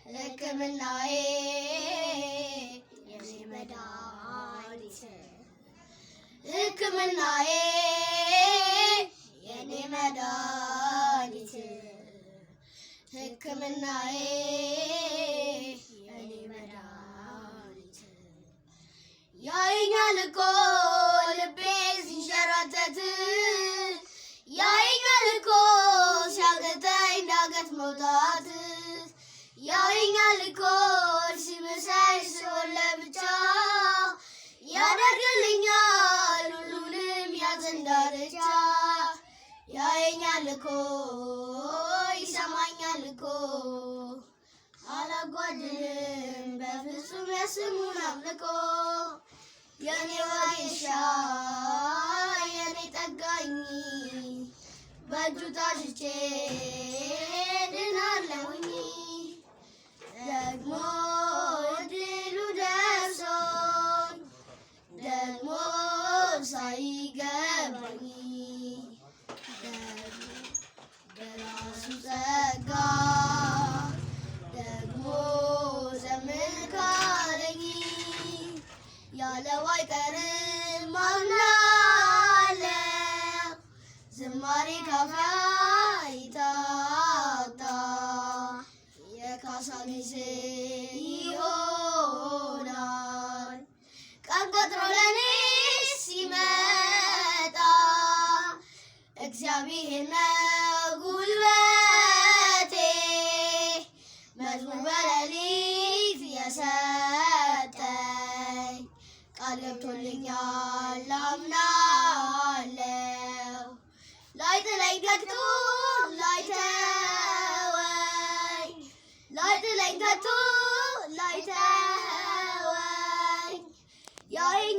ሕክምናዬ የኔ መድኃኒት ሕክምናዬ የኔ መድኃኒት ሕክምናዬ የኔ መድኃኒት ያየኛል እኮ ልቤ ሲንሸራተት ያየኛል እኮ ሲያቅተኝ ዳገት መውጣት ያየኛል እኮ ሲመሳይ ስሆን ለብቻ ያደርግልኛል ሁሉንም ያዘን ዳርቻ ያየኛል እኮ ይሰማኛል እኮ አላጓድልም በፍጹም የስሙን አምልኮ የኔ ወጌሻ የኔ ጠጋኝ በእጁ ታሽቼ ድናለሁኝ ደግሞ እድሉ ደርሶኝ ደግሞ ሳይገባኝ በራሱ ጸጋ ደግሞ ዘምር ካለኝ ያለው አይቀርም አምናለሁ ዝማሬ ካፌ አይታጣ የካሳ ጊዜ ይሆናል ቀን ቆጥሮ ለኔ ሲመጣ እግዚአብሔር ነው ጉልበቴ መዝሙር በሌሊት የሰጠኝ ቃል ገብቶልኛል አምናለሁ ላይጥለኝ ከቶ ላይተወኝ ላይጥለኝ ከቶ ላይተወኝ